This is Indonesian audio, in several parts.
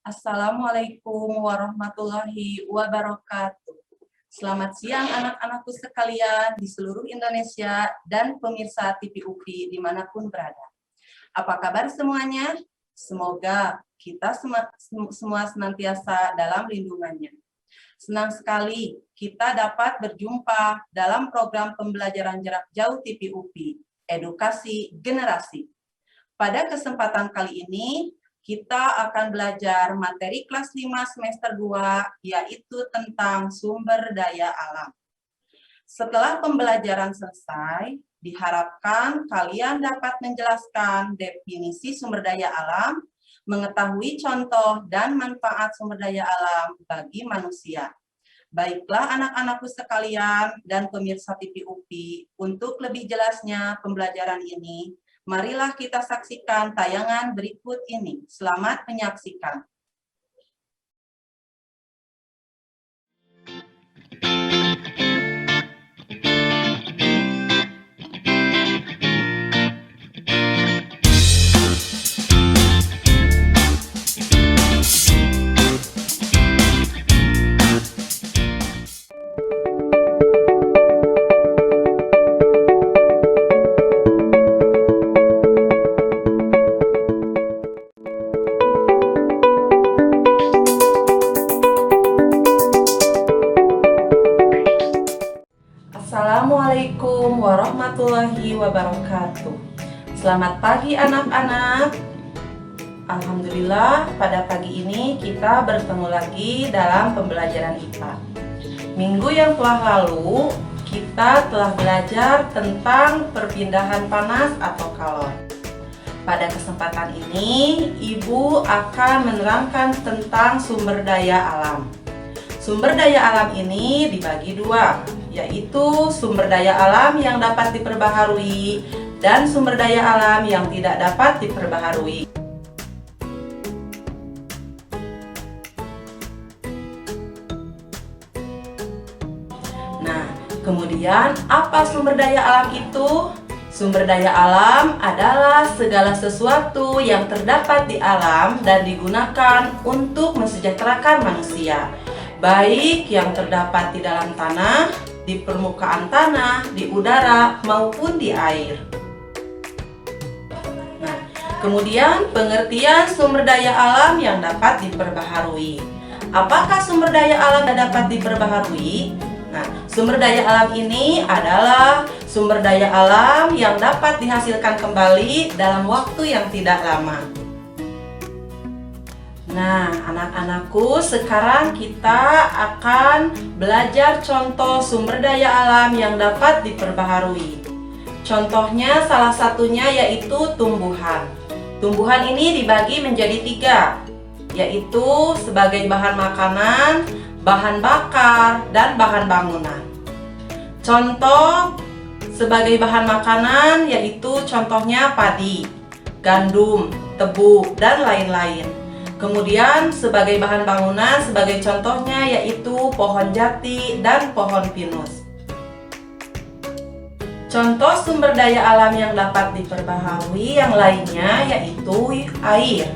Assalamualaikum warahmatullahi wabarakatuh. Selamat siang anak-anakku sekalian di seluruh Indonesia dan pemirsa TV UPI dimanapun berada. Apa kabar semuanya? Semoga kita semua senantiasa dalam lindungannya. Senang sekali kita dapat berjumpa dalam program pembelajaran jarak jauh TV UPI, Edukasi Generasi. Pada kesempatan kali ini, kita akan belajar materi kelas 5 semester 2, yaitu tentang sumber daya alam. Setelah pembelajaran selesai, diharapkan kalian dapat menjelaskan definisi sumber daya alam, mengetahui contoh dan manfaat sumber daya alam bagi manusia. Baiklah anak-anakku sekalian dan pemirsa TV UPI, untuk lebih jelasnya pembelajaran ini, marilah kita saksikan tayangan berikut ini. Selamat menyaksikan. Assalamualaikum warahmatullahi wabarakatuh. Selamat pagi anak-anak. Alhamdulillah pada pagi ini kita bertemu lagi dalam pembelajaran IPA. Minggu yang telah lalu kita telah belajar tentang perpindahan panas atau kalor. Pada kesempatan ini Ibu akan menerangkan tentang sumber daya alam. Sumber daya alam ini dibagi dua, yaitu sumber daya alam yang dapat diperbaharui dan sumber daya alam yang tidak dapat diperbaharui. Nah, kemudian apa sumber daya alam itu? Sumber daya alam adalah segala sesuatu yang terdapat di alam dan digunakan untuk mensejahterakan manusia, baik yang terdapat di dalam tanah, di permukaan tanah, di udara, maupun di air. Nah, kemudian pengertian sumber daya alam yang dapat diperbaharui. Apakah sumber daya alam yang dapat diperbaharui? Nah, sumber daya alam ini adalah sumber daya alam yang dapat dihasilkan kembali dalam waktu yang tidak lama. Nah, anak-anakku, sekarang kita akan belajar contoh sumber daya alam yang dapat diperbaharui. Contohnya salah satunya yaitu tumbuhan. Tumbuhan ini dibagi menjadi tiga, yaitu sebagai bahan makanan, bahan bakar, dan bahan bangunan. Contoh sebagai bahan makanan yaitu contohnya padi, gandum, tebu, dan lain-lain. Kemudian sebagai bahan bangunan, sebagai contohnya yaitu pohon jati dan pohon pinus. Contoh sumber daya alam yang dapat diperbaharui yang lainnya yaitu air.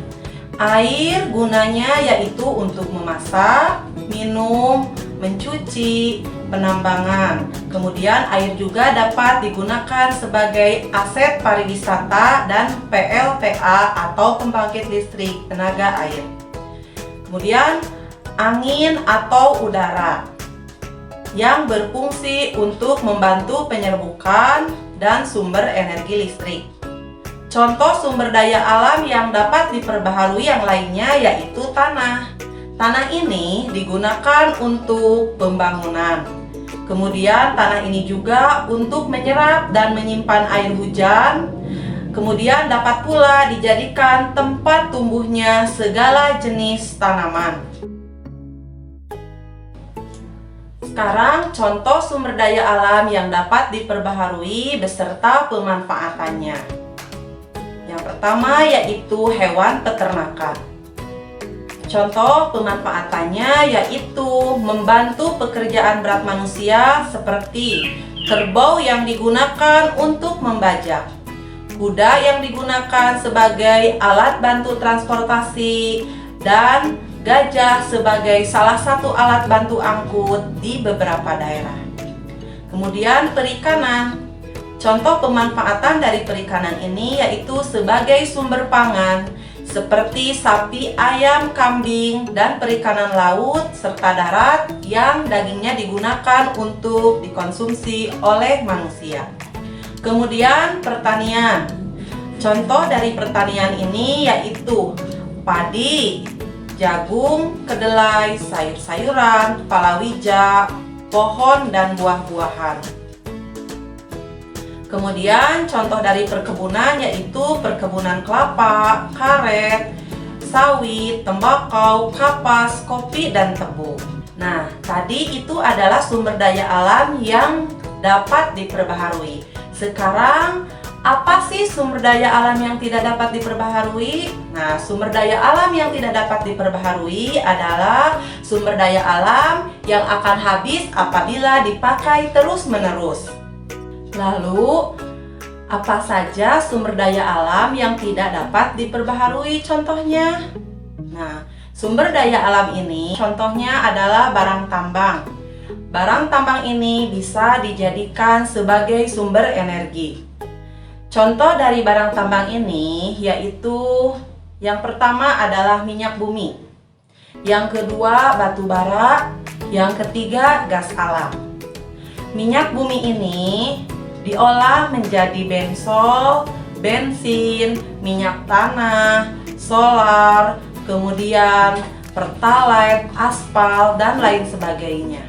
Air gunanya yaitu untuk memasak, minum, mencuci, penambangan. Kemudian air juga dapat digunakan sebagai aset pariwisata dan PLTA atau pembangkit listrik tenaga air. Kemudian angin atau udara yang berfungsi untuk membantu penyerbukan dan sumber energi listrik. Contoh sumber daya alam yang dapat diperbaharui yang lainnya yaitu tanah. Tanah ini digunakan untuk pembangunan. Kemudian tanah ini juga untuk menyerap dan menyimpan air hujan. Kemudian dapat pula dijadikan tempat tumbuhnya segala jenis tanaman. Sekarang contoh sumber daya alam yang dapat diperbaharui beserta pemanfaatannya. Yang pertama yaitu hewan peternakan. Contoh pemanfaatannya yaitu membantu pekerjaan berat manusia seperti kerbau yang digunakan untuk membajak, kuda yang digunakan sebagai alat bantu transportasi, dan gajah sebagai salah satu alat bantu angkut di beberapa daerah. Kemudian perikanan. Contoh pemanfaatan dari perikanan ini yaitu sebagai sumber pangan seperti sapi, ayam, kambing, dan perikanan laut serta darat yang dagingnya digunakan untuk dikonsumsi oleh manusia. Kemudian pertanian. Contoh dari pertanian ini yaitu padi, jagung, kedelai, sayur-sayuran, palawija, pohon, dan buah-buahan. Kemudian contoh dari perkebunan yaitu perkebunan kelapa, karet, sawit, tembakau, kapas, kopi, dan tebu. Nah, tadi itu adalah sumber daya alam yang dapat diperbaharui. Sekarang, apa sih sumber daya alam yang tidak dapat diperbaharui? Nah, sumber daya alam yang tidak dapat diperbaharui adalah sumber daya alam yang akan habis apabila dipakai terus-menerus. Lalu, apa saja sumber daya alam yang tidak dapat diperbaharui contohnya? Nah, sumber daya alam ini contohnya adalah barang tambang. Barang tambang ini bisa dijadikan sebagai sumber energi. Contoh dari barang tambang ini yaitu yang pertama adalah minyak bumi, yang kedua batu bara, yang ketiga gas alam. Minyak bumi ini diolah menjadi bensol, bensin, minyak tanah, solar, kemudian pertalite, aspal, dan lain sebagainya.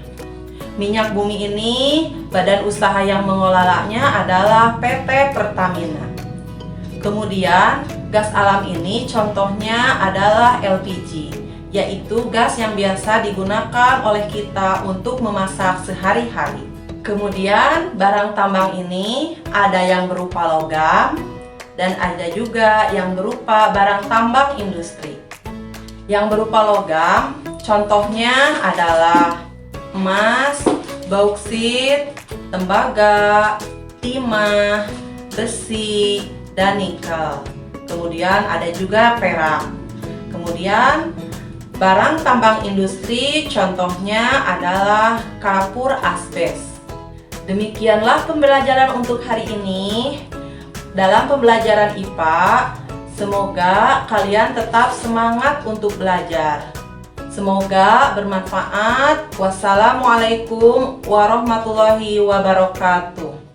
Minyak bumi ini, badan usaha yang mengelolanya adalah PT Pertamina. Kemudian, gas alam ini contohnya adalah LPG, yaitu gas yang biasa digunakan oleh kita untuk memasak sehari-hari. Kemudian barang tambang ini ada yang berupa logam dan ada juga yang berupa barang tambang industri. Yang berupa logam contohnya adalah emas, bauksit, tembaga, timah, besi, dan nikel. Kemudian ada juga perak. Kemudian barang tambang industri contohnya adalah kapur asbes. Demikianlah pembelajaran untuk hari ini. Dalam pembelajaran IPA, semoga kalian tetap semangat untuk belajar. Semoga bermanfaat. Wassalamualaikum warahmatullahi wabarakatuh.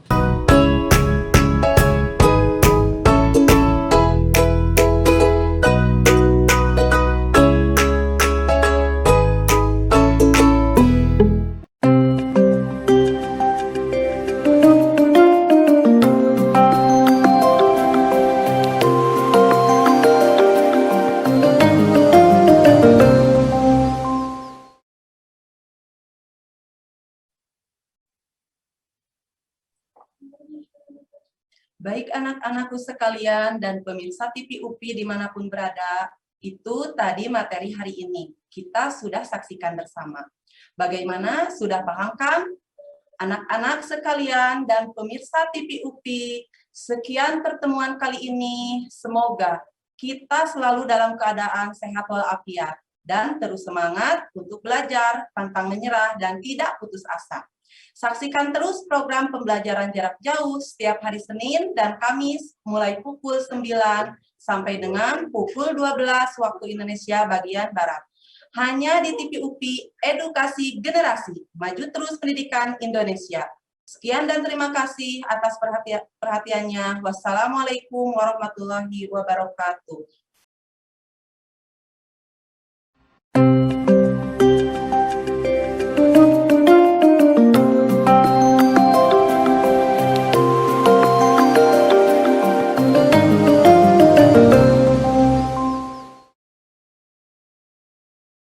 Baik anak-anakku sekalian dan pemirsa TV UPI dimanapun berada, itu tadi materi hari ini. Kita sudah saksikan bersama. Bagaimana? Sudah paham kan? Anak-anak sekalian dan pemirsa TV UPI, sekian pertemuan kali ini. Semoga kita selalu dalam keadaan sehat walafiat dan terus semangat untuk belajar, pantang menyerah, dan tidak putus asa. Saksikan terus program pembelajaran jarak jauh setiap hari Senin dan Kamis mulai pukul 9 sampai dengan pukul 12 waktu Indonesia bagian Barat. Hanya di TV UPI Edukasi Generasi, maju terus pendidikan Indonesia. Sekian dan terima kasih atas perhatiannya. Wassalamualaikum warahmatullahi wabarakatuh.